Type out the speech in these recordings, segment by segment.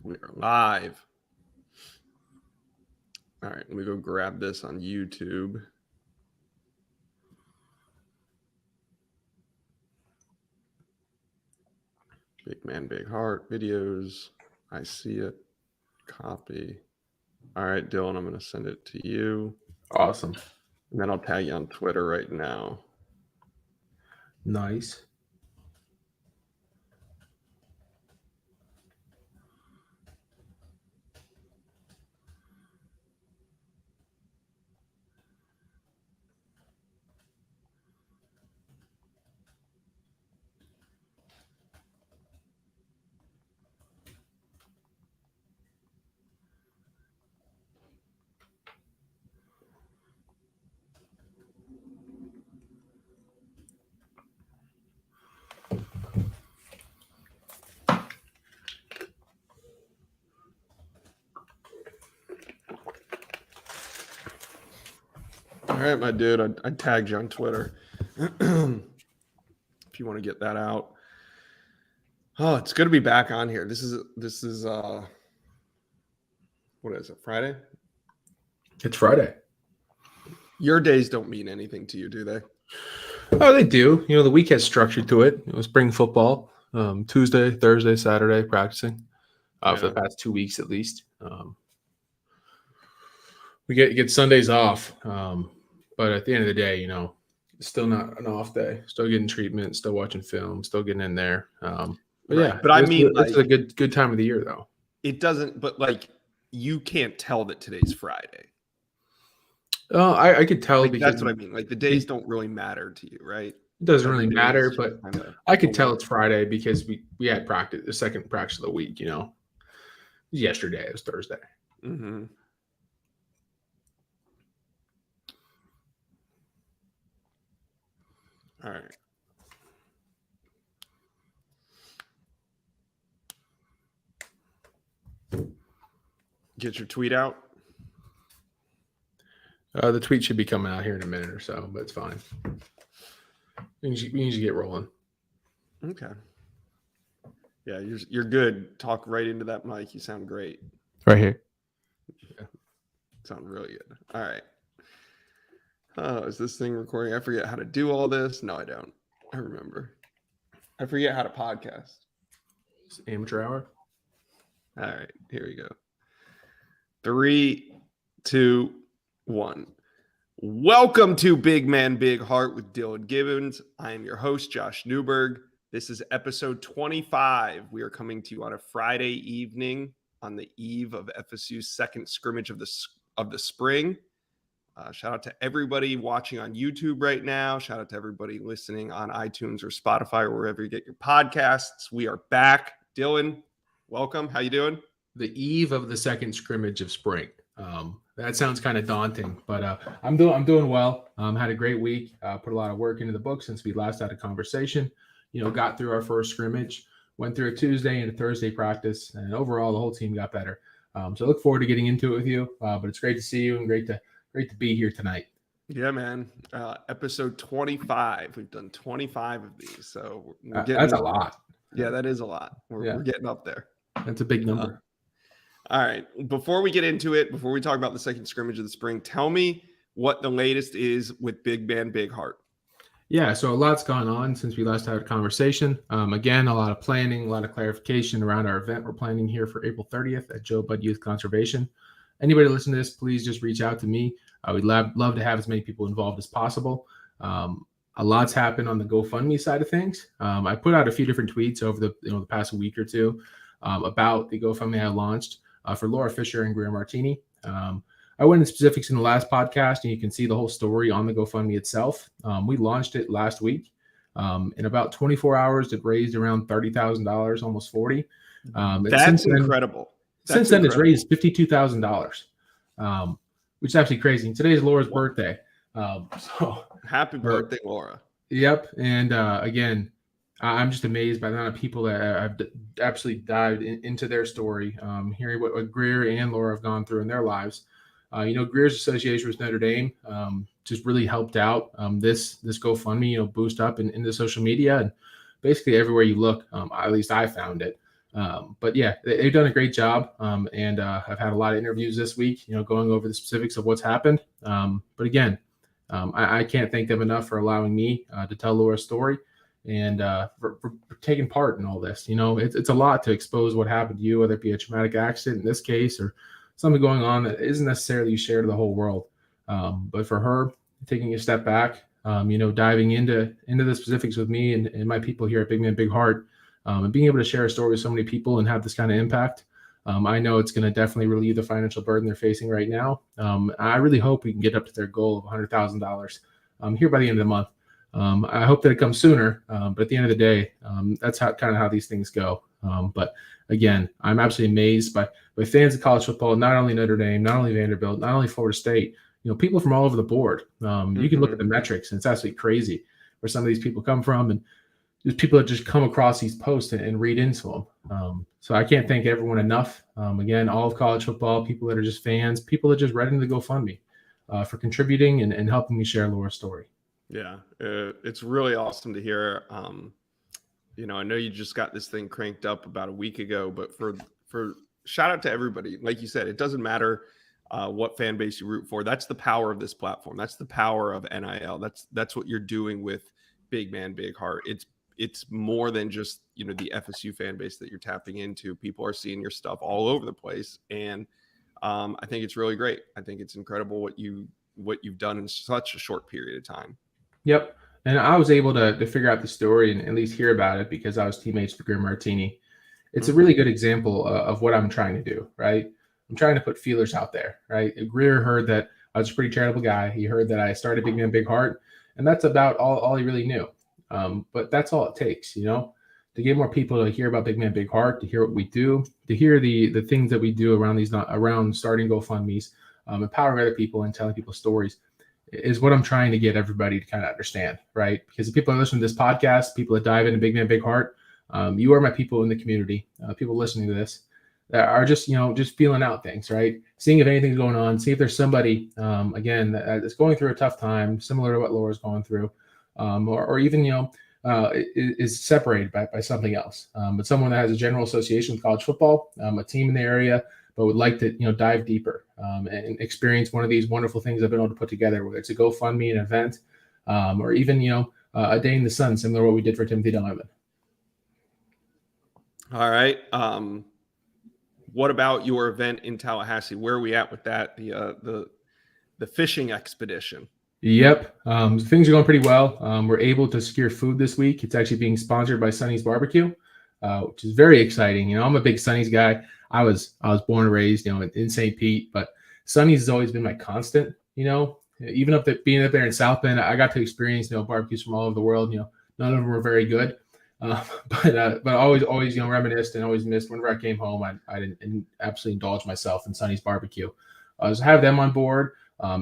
We are live. All right, let me go grab this on YouTube. Big Man, Big Heart videos. I see it. Copy. All right, Dylan, I'm going to send it to you. Awesome. And then I'll tag you on Twitter right now. Nice. All right, my dude, I tagged you on Twitter. If you want to get that out. Oh, it's good to be back on here. This is what is it, Friday? It's Friday. Your days don't mean anything to you, do they? Oh, they do. You know, the week has structure to it. It was spring football, Tuesday, Thursday, Saturday, practicing for the past 2 weeks at least. We get Sundays off, but at the end of the day, you know, it's still not an off day. Still getting treatment, still watching film, still getting in there. But yeah, but I mean, it's a good time of the year though. It doesn't, but like you can't tell that today's Friday. I could tell like, because that's what I mean. Like the days don't really matter to you, right? It doesn't really matter, but I could tell it's Friday because we had practice, the second practice of the week. You know, yesterday it was Thursday. Mm-hmm. All right. Get your tweet out. The tweet should be coming out here in a minute or so, but it's fine. We need to get rolling. Okay. Yeah, you're good. Talk right into that mic. You sound great. Right here. Yeah. Sound really good. All right. Oh, is this thing recording? I forget how to do all this. No, I don't. I remember. I forget how to podcast. It's amateur hour. All right, here we go. 3, 2, 1. Welcome to Big Man, Big Heart with Dillan Gibbons. I am your host, Josh Newberg. This is episode 25. We are coming to you on a Friday evening on the eve of FSU's second scrimmage of the spring. Shout out to everybody watching on YouTube right now. Shout out to everybody listening on iTunes or Spotify or wherever you get your podcasts. We are back. Dylan, welcome. How you doing? The eve of the second scrimmage of spring. That sounds kind of daunting, but I'm doing well. Had a great week. Put a lot of work into the book since we last had a conversation. You know, got through our first scrimmage, went through a Tuesday and a Thursday practice, and overall the whole team got better. So I look forward to getting into it with you. But it's great to see you and great to be here tonight. Yeah, man. Episode 25. We've done 25 of these, so that's a lot. Yeah, that is a lot. We're getting up there. That's a big number. All right. Before we get into it, before we talk about the second scrimmage of the spring, tell me what the latest is with Big Man, Big Heart. Yeah, so a lot's gone on since we last had a conversation. Again, a lot of planning, a lot of clarification around our event we're planning here for April 30th at Joe Budd Youth Conservation. Anybody listen to this, please just reach out to me. We'd love to have as many people involved as possible. A lot's happened on the GoFundMe side of things. I put out a few different tweets over the past week or two about the GoFundMe I launched for Laura Fisher and Greer Martini. I went into specifics in the last podcast, and you can see the whole story on the GoFundMe itself. We launched it last week. In about 24 hours, it raised around $30,000, almost $40,000. That's incredible. Since then, it's raised $52,000, which is actually crazy. Today's Laura's birthday. So happy birthday, Laura. Yep. And again, I'm just amazed by the amount of people that have absolutely dived into their story, hearing what Greer and Laura have gone through in their lives. Greer's association with Notre Dame just really helped out this GoFundMe, boost up into social media, and basically everywhere you look, at least I found it. But yeah, they've done a great job. And I've had a lot of interviews this week, going over the specifics of what's happened. But again, I can't thank them enough for allowing me to tell Laura's story and for taking part in all this. It's a lot to expose what happened to you, whether it be a traumatic accident in this case or something going on that isn't necessarily shared to the whole world. But for her, taking a step back, diving into the specifics with me and my people here at Big Man Big Heart, and being able to share a story with so many people and have this kind of impact, I know it's going to definitely relieve the financial burden they're facing right now. I really hope we can get up to their goal of $100,000 here by the end of the month. I hope that it comes sooner, but at the end of the day, that's kind of how these things go. But again, I'm absolutely amazed by fans of college football, not only Notre Dame, not only Vanderbilt, not only Florida State, people from all over the board. You can look at the metrics, and it's absolutely crazy where some of these people come from, and there's people that just come across these posts and read into them. So I can't thank everyone enough. Again, all of college football, people that are just fans, people that just read into the GoFundMe for contributing and helping me share Laura's story. Yeah, it's really awesome to hear. I know you just got this thing cranked up about a week ago, but for shout out to everybody. Like you said, it doesn't matter what fan base you root for. That's the power of this platform. That's the power of NIL. That's what you're doing with Big Man Big Heart. It's more than just the FSU fan base that you're tapping into. People are seeing your stuff all over the place, and I think it's really great. I think it's incredible what you've done in such a short period of time. Yep. And I was able to figure out the story and at least hear about it because I was teammates with Greer Martini. It's a really good example of what I'm trying to do, right? I'm trying to put feelers out there, right? Greer heard that I was a pretty charitable guy. He heard that I started Big Man Big Heart, and that's about all he really knew. But that's all it takes, to get more people to hear about Big Man Big Heart, to hear what we do, to hear the things that we do around starting GoFundMes, empowering other people and telling people stories is what I'm trying to get everybody to kind of understand, right? Because the people that listen to this podcast, people that dive into Big Man Big Heart, you are my people in the community, people listening to this that are just feeling out things, right? Seeing if anything's going on, see if there's somebody, again, that's going through a tough time, similar to what Laura's going through, or even, is separated by something else. But someone that has a general association with college football, a team in the area, but would like to, dive deeper and experience one of these wonderful things I've been able to put together, whether it's a GoFundMe, an event, or even, a day in the sun, similar to what we did for Timothy Donovan. All right. What about your event in Tallahassee? Where are we at with that? The fishing expedition. Yep. Things are going pretty well. We're able to secure food this week. It's actually being sponsored by Sonny's Barbecue, which is very exciting. I'm a big Sonny's guy. I was born and raised, in St. Pete, but Sonny's has always been my constant, even being up there in South Bend, I got to experience, barbecues from all over the world. None of them were very good. But always, reminisced and always missed whenever I came home. I didn't absolutely indulge myself in Sonny's Barbecue. So have them on board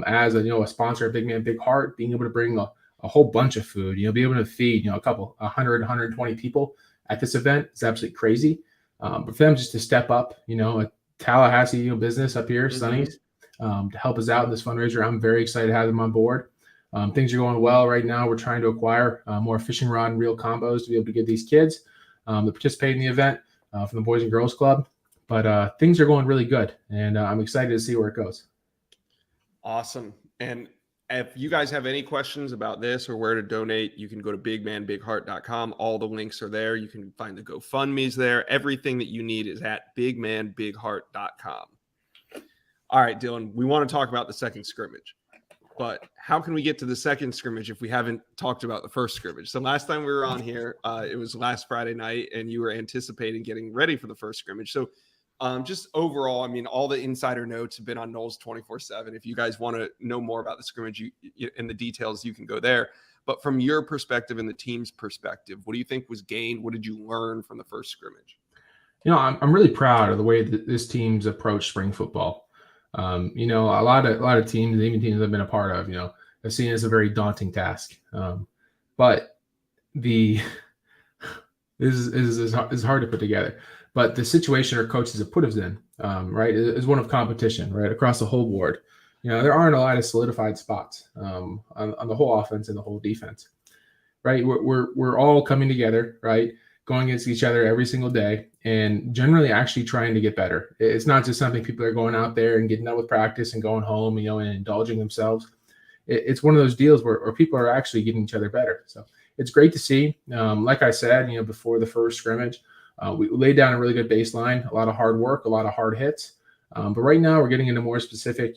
as a sponsor of Big Man Big Heart, being able to bring a whole bunch of food, be able to feed 120 people at this event is absolutely crazy. But for them just to step up, a Tallahassee business up here, Sonny's, to help us out in this fundraiser, I'm very excited to have them on board. Things are going well right now. We're trying to acquire more fishing rod and reel combos to be able to give these kids that participate in the event from the Boys and Girls Club. But things are going really good, and I'm excited to see where it goes. Awesome. And if you guys have any questions about this or where to donate, you can go to bigmanbigheart.com. All the links are there. You can find the GoFundMe's there. Everything that you need is at bigmanbigheart.com. All right, Dylan, we want to talk about the second scrimmage. But how can we get to the second scrimmage if we haven't talked about the first scrimmage? So last time we were on here, it was last Friday night, and you were anticipating getting ready for the first scrimmage. So just overall, all the insider notes have been on Knowles 24/7. If you guys want to know more about the scrimmage and the details, you can go there. But from your perspective and the team's perspective, what do you think was gained? What did you learn from the first scrimmage? I'm really proud of the way that this team's approached spring football. A lot of teams, even teams I've been a part of, have seen it as a very daunting task. But this is hard to put together. But the situation our coaches have put us in, right, is one of competition, right, across the whole board. There aren't a lot of solidified spots on the whole offense and the whole defense, right? We're all coming together, right, going against each other every single day and generally actually trying to get better. It's not just something people are going out there and getting done with practice and going home, and indulging themselves. It's one of those deals where people are actually getting each other better. So it's great to see. Like I said, before the first scrimmage, we laid down a really good baseline, a lot of hard work, a lot of hard hits. But right now we're getting into more specific,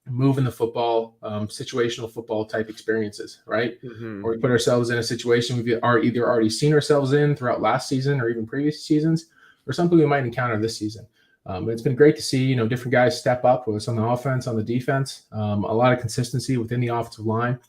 moving the football, situational football type experiences, right? Or we put ourselves in a situation we've either already seen ourselves in throughout last season or even previous seasons, or something we might encounter this season. It's been great to see, different guys step up, whether it's on the offense, on the defense, a lot of consistency within the offensive line.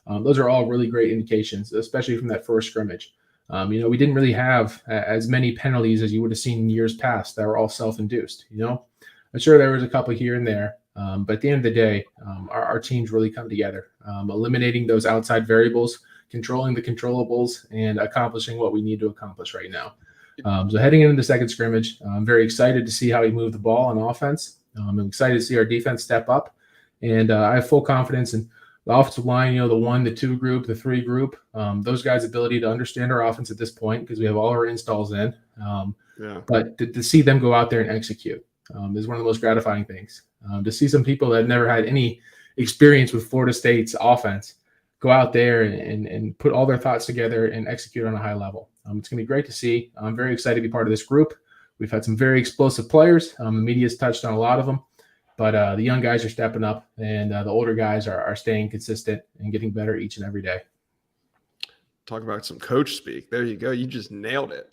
Those are all really great indications, especially from that first scrimmage. We didn't really have as many penalties as you would have seen in years past that were all self-induced. I'm sure there was a couple here and there, but at the end of the day, our teams really come together, eliminating those outside variables, controlling the controllables, and accomplishing what we need to accomplish right now. So heading into the second scrimmage, I'm very excited to see how we move the ball on offense. I'm excited to see our defense step up, and I have full confidence in the offensive line, the 1, the 2 group, the 3 group, those guys' ability to understand our offense at this point because we have all our installs in. But to see them go out there and execute is one of the most gratifying things. To see some people that have never had any experience with Florida State's offense go out there and put all their thoughts together and execute on a high level. It's going to be great to see. I'm very excited to be part of this group. We've had some very explosive players. The media's touched on a lot of them. But the young guys are stepping up, and the older guys are staying consistent and getting better each and every day. Talk about some coach speak. There you go. You just nailed it.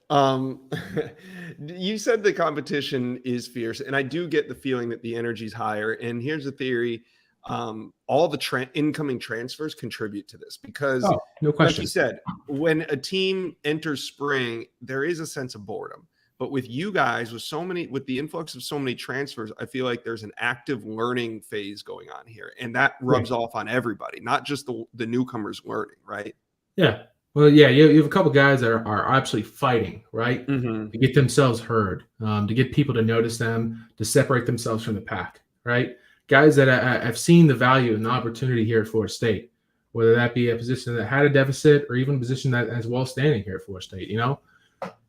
You said the competition is fierce, and I do get the feeling that the energy is higher. And here's the theory. All the incoming transfers contribute to this because, no question. Like you said, when a team enters spring, there is a sense of boredom. But with you guys, with the influx of so many transfers, I feel like there's an active learning phase going on here. And that rubs off on everybody, not just the newcomers learning, right? Yeah. Well, yeah, you have a couple guys that are absolutely fighting, right? To get themselves heard, to get people to notice them, to separate themselves from the pack, right? Guys that have seen the value and the opportunity here at Florida State, whether that be a position that had a deficit or even a position that is well standing here at Florida State,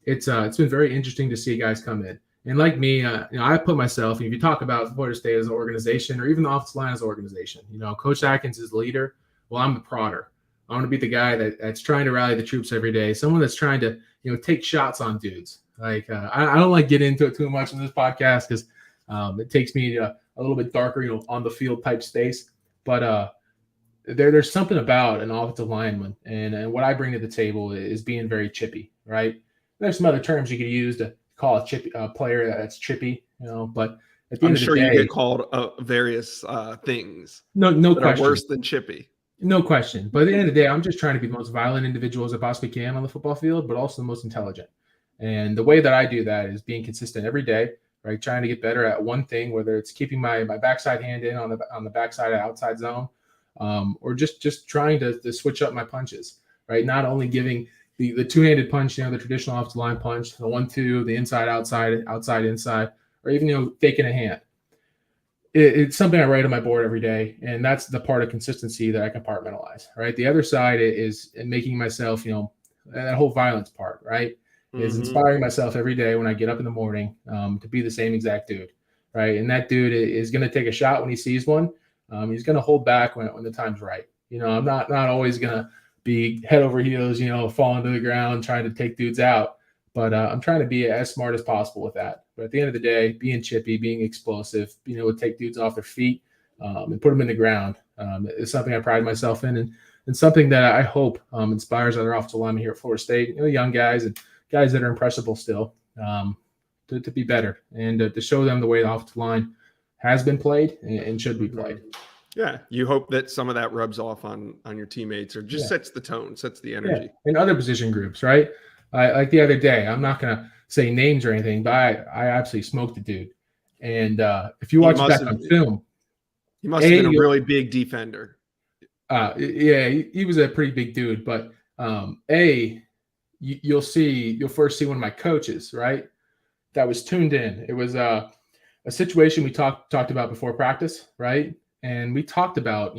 It's been very interesting to see guys come in. And like me, I put myself, if you talk about Florida State as an organization or even the offensive line as an organization, Coach Atkins is the leader. Well, I'm the prodder. I want to be the guy that's trying to rally the troops every day, someone that's trying to, take shots on dudes. Like I don't like getting into it too much in this podcast because it takes me a little bit darker, on the field type space. But there's something about an offensive lineman, and what I bring to the table is being very chippy, right? There's some other terms you could use to call a player that's chippy, but at the end of the day, you get called various things. No question. Worse than chippy. No question. But at the end of the day, I'm just trying to be the most violent individual as I possibly can on the football field, but also the most intelligent. And the way that I do that is being consistent every day, right? Trying to get better at one thing, whether it's keeping my backside hand in on the backside of outside zone, or just trying to switch up my punches, right? Not only giving the two-handed punch, the traditional offensive line punch, the 1-2, the inside, outside, inside, or even, faking a hand. It's something I write on my board every day, and that's the part of consistency that I compartmentalize, right? The other side is making myself, that whole violence part, right? Is inspiring myself every day when I get up in the morning to be the same exact dude, right? And that dude is going to take a shot when he sees one. He's going to hold back when the time's right. I'm not always going to be head over heels, falling to the ground, trying to take dudes out. But I'm trying to be as smart as possible with that. But at the end of the day, being chippy, being explosive, being able to take dudes off their feet and put them in the ground is something I pride myself in, and something that I hope inspires other offensive linemen here at Florida State, young guys and guys that are impressible still, to be better and to show them the way the offensive line has been played and should be played. Yeah, you hope that some of that rubs off on your teammates or just sets the tone, sets the energy. In other position groups, right? Like the other day, I'm not going to say names or anything, but I absolutely smoked the dude. And if you watch that on film, he must have been a really big defender. Yeah, he was a pretty big dude. But you'll first see one of my coaches, right? That was tuned in. It was a situation we talked about before practice, right? And we talked about,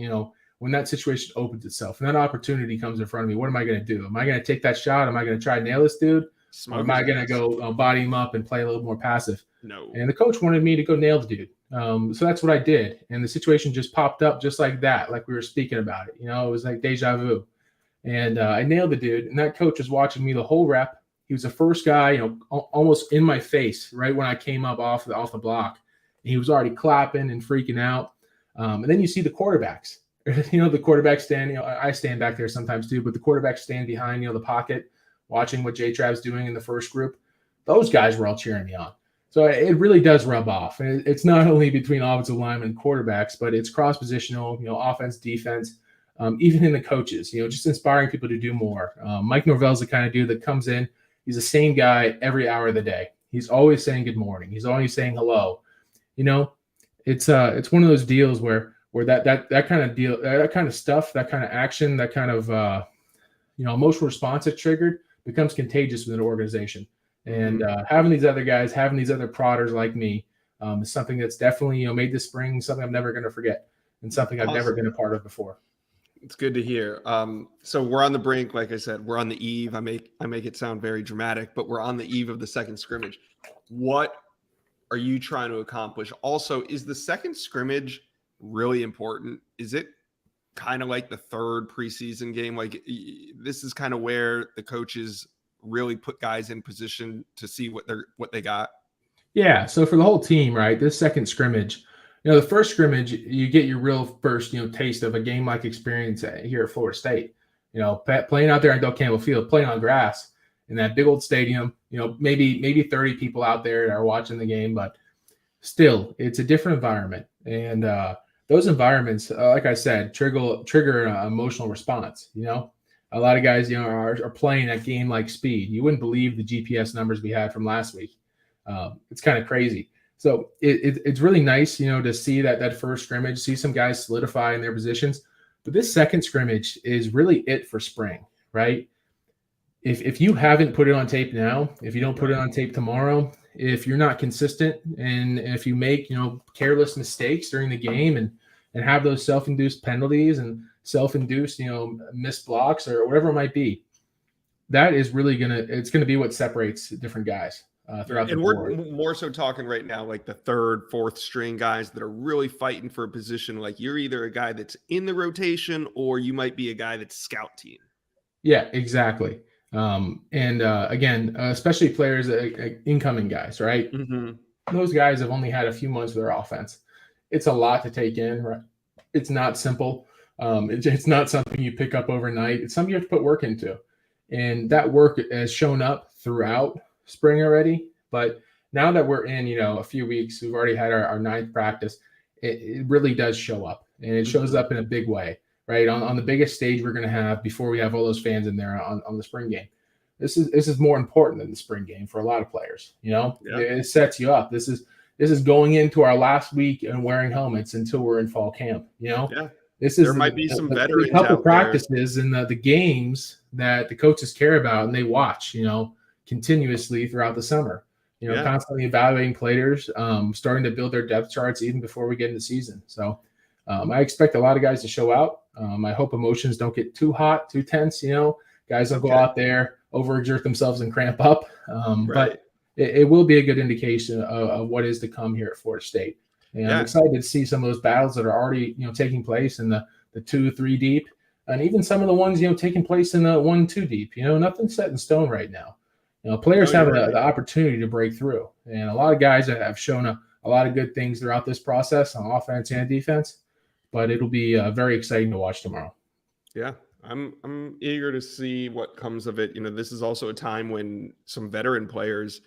when that situation opens itself and that opportunity comes in front of me, what am I going to do? Am I going to take that shot? Am I going to try to nail this dude? Or am I going to go body him up and play a little more passive? No. And the coach wanted me to go nail the dude. So that's what I did. And the situation just popped up just like that, like we were speaking about it. It was like deja vu. And I nailed the dude. And that coach was watching me the whole rep. He was the first guy, almost in my face right when I came up off the block. And he was already clapping and freaking out. And then you see the quarterbacks. The quarterbacks stand. I stand back there sometimes too, but the quarterbacks stand behind the pocket, watching what J-Trav's doing in the first group. Those guys were all cheering me on. So it really does rub off. And it's not only between offensive linemen and quarterbacks, but it's cross-positional, offense, defense, even in the coaches, just inspiring people to do more. Mike Norvell's the kind of dude that comes in. He's the same guy every hour of the day. He's always saying good morning. He's always saying hello. It's one of those deals where that kind of deal, that kind of stuff, that kind of action, that kind of emotional response that's triggered becomes contagious within an organization. And having these other guys, having these other prodders like me, is something that's definitely made this spring something I'm never going to forget, and something I've never been a part of before. It's good to hear. So we're on the brink, like I said, we're on the eve. I make it sound very dramatic, but we're on the eve of the second scrimmage. What are you trying to accomplish? Also, is the second scrimmage really important? Is it kind of like the third preseason game? Like, this is kind of where the coaches really put guys in position to see what they got? Yeah. So for the whole team, right, this second scrimmage, the first scrimmage, you get your real first, taste of a game-like experience here at Florida State. Playing out there on Del Campbell Field, playing on grass in that big old stadium, maybe 30 people out there that are watching the game, but still, it's a different environment. And those environments, like I said, trigger an emotional response. A lot of guys, are playing at game-like speed. You wouldn't believe the GPS numbers we had from last week. It's kind of crazy. So it's really nice, to see that first scrimmage, see some guys solidify in their positions. But this second scrimmage is really it for spring, right? If you haven't put it on tape now, if you don't put it on tape tomorrow, if you're not consistent, and if you make, careless mistakes during the game and have those self-induced penalties and self-induced, missed blocks or whatever it might be, that is really it's going to be what separates different guys throughout the board. And we're more so talking right now, like the third, fourth string guys that are really fighting for a position. Like, you're either a guy that's in the rotation or you might be a guy that's scout team. Yeah, exactly. Again, especially players, incoming guys, right? Mm-hmm. Those guys have only had a few months with their offense. It's a lot to take in, right? It's not simple. It's not something you pick up overnight. It's something you have to put work into. And that work has shown up throughout spring already. But now that we're in, a few weeks, we've already had our ninth practice, it really does show up. And it shows up in a big way, right? On the biggest stage we're going to have before we have all those fans in there on the spring game. This is more important than the spring game for a lot of players. It sets you up. This is going into our last week and wearing helmets until we're in fall camp. Yeah. There might be some veterans. A couple practices and the games that the coaches care about and they watch, continuously throughout the summer. Constantly evaluating players, starting to build their depth charts even before we get into season. So I expect a lot of guys to show out. I hope emotions don't get too hot, too tense. Guys will go out there, overexert themselves and cramp up. But it will be a good indication of what is to come here at Florida State. And I'm excited to see some of those battles that are already, taking place in the 2-3 deep, and even some of the ones, taking place in the 1-2 deep. Nothing's set in stone right now. Players have the opportunity to break through, and a lot of guys have shown a lot of good things throughout this process on offense and defense. But it'll be very exciting to watch tomorrow. Yeah, I'm eager to see what comes of it. This is also a time when some veteran players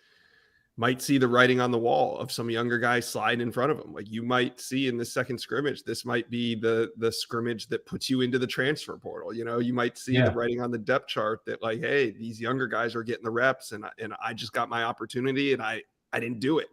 might see the writing on the wall of some younger guys sliding in front of them. Like, you might see in the second scrimmage, this might be the scrimmage that puts you into the transfer portal. You might see the writing on the depth chart that, like, hey, these younger guys are getting the reps and I just got my opportunity and I didn't do it.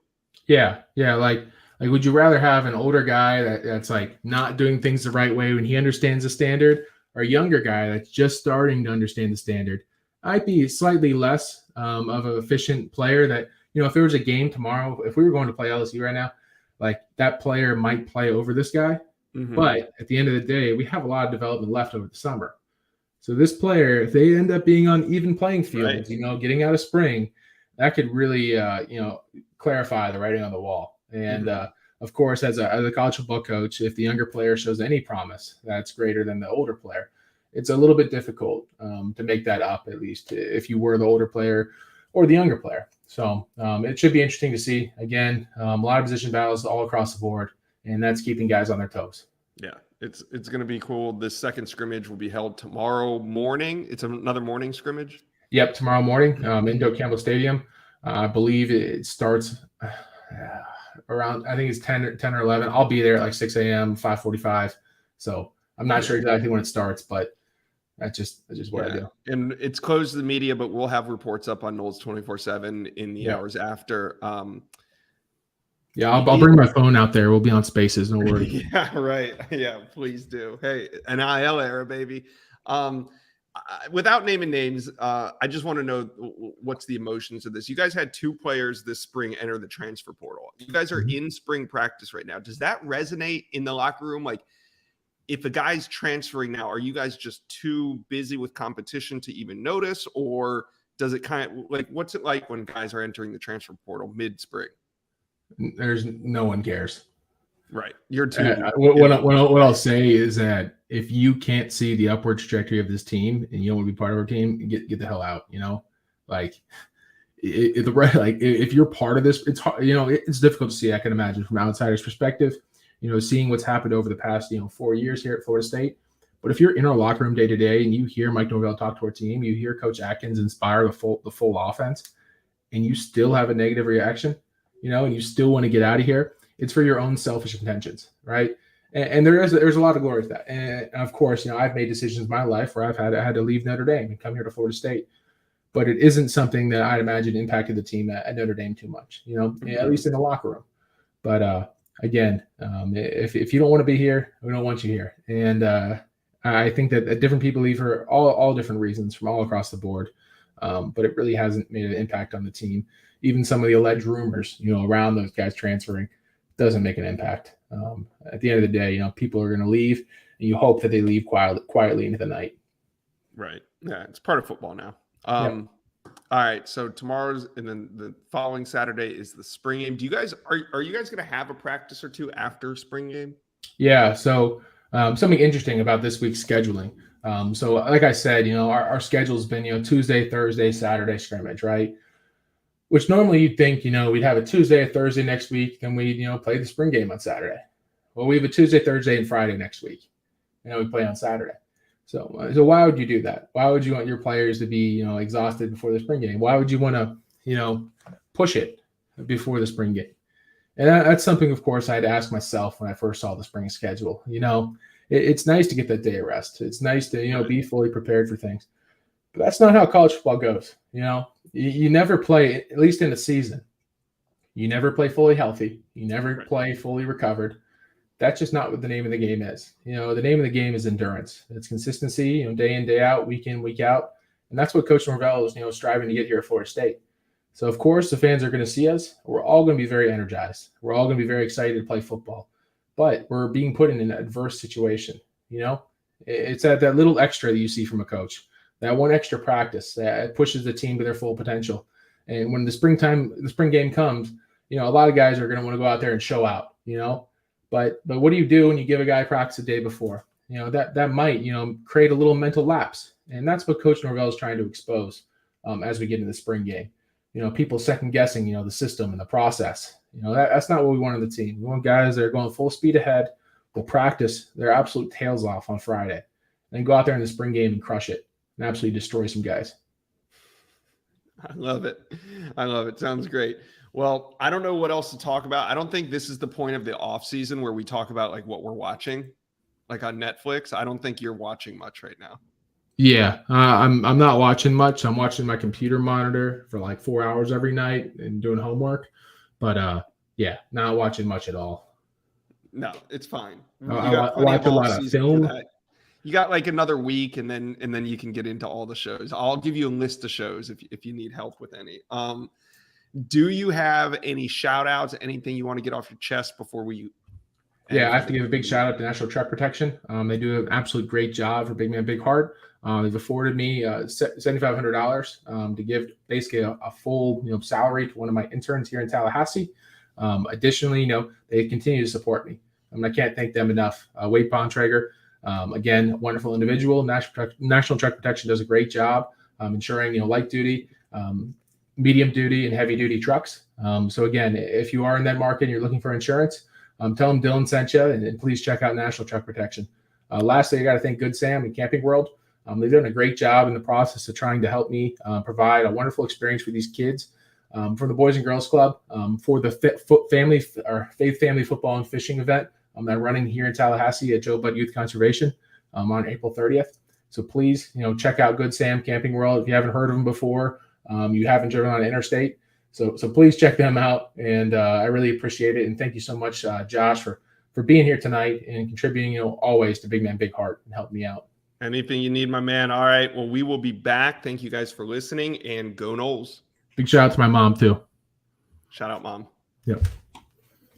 Yeah. Like, would you rather have an older guy that's like not doing things the right way when he understands the standard, or a younger guy that's just starting to understand the standard? I'd be slightly less of an efficient player that, if there was a game tomorrow, if we were going to play LSU right now, like, that player might play over this guy. Mhm. But at the end of the day, we have a lot of development left over the summer. So this player, if they end up being on even playing fields, Right. getting out of spring, that could really, clarify the writing on the wall. And Mhm. of course, as a college football coach, if the younger player shows any promise that's greater than the older player, it's a little bit difficult to make that up, at least if you were the older player or the younger player. So it should be interesting to see. Again, a lot of position battles all across the board, and that's keeping guys on their toes. Yeah, it's going to be cool. This second scrimmage will be held tomorrow morning. It's another morning scrimmage. Yep, tomorrow morning, Indo Campbell Stadium. I believe it starts around, I think it's 10 or 11. I'll be there at like 6 a.m., 5:45. So I'm not sure exactly when it starts, but that's just what I do. And it's closed to the media, but we'll have reports up on Knowles 24/7 in the Yeah. hours after. Yeah, I'll bring my phone out there. We'll be on Spaces. No worries. Yeah, right. Yeah, please do. Hey, an IL era, baby. Without naming names, I just want to know what's the emotions of this. You guys had 2 players this spring enter the transfer portal. You guys are in spring practice right now. Does that resonate in the locker room? Like, if a guy's transferring now, are you guys just too busy with competition to even notice? Or does it kind of like, what's it like when guys are entering the transfer portal mid-spring? There's no one cares. Right. You're too. What I'll say is that if you can't see the upward trajectory of this team and you don't want to be part of our team, get the hell out. Like if you're part of this, it's hard. It's difficult to see. I can imagine from an outsider's perspective. Seeing what's happened over the past 4 years here at Florida State. But if you're in our locker room day to day and you hear Mike Norvell talk to our team, you hear Coach Atkins inspire the full offense, and you still have a negative reaction, and you still want to get out of here, it's for your own selfish intentions, right? And there's a lot of glory to that. And of course, I've made decisions in my life where I had to leave Notre Dame and come here to Florida State. But it isn't something that I'd imagine impacted the team at Notre Dame too much, at least in the locker room. But again, if you don't want to be here, we don't want you here. And I think that different people leave for all different reasons from all across the board. But it really hasn't made an impact on the team. Even some of the alleged rumors, around those guys transferring doesn't make an impact. At the end of the day, people are going to leave, and you hope that they leave quietly into the night. Right. Yeah, it's part of football now. Yep. All right. So tomorrow's and then the following Saturday is the spring game. Do you guys are you guys going to have a practice or two after spring game? Yeah. So something interesting about this week's scheduling. So like I said, our schedule's been Tuesday, Thursday, Saturday scrimmage, right? Which normally you'd think, we'd have a Tuesday, a Thursday next week, then we, play the spring game on Saturday. Well, we have a Tuesday, Thursday, and Friday next week. We play on Saturday. So why would you do that? Why would you want your players to be, exhausted before the spring game? Why would you want to, push it before the spring game? And that's something, of course, I had to ask myself when I first saw the spring schedule. It's nice to get that day of rest. It's nice to, be fully prepared for things. But that's not how college football goes. You never play, at least in a season, you never play fully healthy. You never play fully recovered. That's just not what the name of the game is. The name of the game is endurance. It's consistency, day in, day out, week in, week out. And that's what Coach Norvell is, striving to get here at Florida State. So, of course, the fans are going to see us. We're all going to be very energized. We're all going to be very excited to play football. But we're being put in an adverse situation. It's that little extra that you see from a coach. That one extra practice that pushes the team to their full potential. And when the spring game comes, a lot of guys are going to want to go out there and show out, But what do you do when you give a guy practice the day before? That might, create a little mental lapse. And that's what Coach Norvell is trying to expose as we get into the spring game. People second guessing, the system and the process. That's not what we want on the team. We want guys that are going full speed ahead. They'll practice their absolute tails off on Friday, and then go out there in the spring game and crush it and absolutely destroy some guys. I love it. Sounds great. Well, I don't know what else to talk about. I don't think this is the point of the off season where we talk about like what we're watching, like on Netflix. I don't think you're watching much right now. Yeah, I'm not watching much. I'm watching my computer monitor for like 4 hours every night and doing homework. But yeah, not watching much at all. No, it's fine. I watch a lot of film. You got like another week, and then you can get into all the shows. I'll give you a list of shows if you need help with any. Do you have any shout outs, anything you want to get off your chest before we Yeah, I have to give a big shout out to National Truck Protection. They do an absolute great job for Big Man Big Heart. They've afforded me $7,500 to give basically a full salary to one of my interns here in Tallahassee. Additionally, they continue to support me. I can't thank them enough. Wade Bontrager, again, wonderful individual. National Truck Protection does a great job ensuring light duty, medium duty, and heavy duty trucks. So again, if you are in that market and you're looking for insurance, tell them Dylan sent you, and please check out National Truck Protection. Lastly, I got to thank Good Sam and Camping World. They've done a great job in the process of trying to help me provide a wonderful experience for these kids from the Boys and Girls Club for the Faith Family Football and Fishing event that running here in Tallahassee at Joe Budd Youth Conservation on April 30th. So please, check out Good Sam Camping World. If you haven't heard of them before, you haven't driven on an interstate. So please check them out, and I really appreciate it. And thank you so much, Josh, for being here tonight and contributing, always to Big Man Big Heart and helping me out. Anything you need, my man. All right. Well, we will be back. Thank you guys for listening, and go Noles. Big shout out to my mom too. Shout out, Mom. Yep.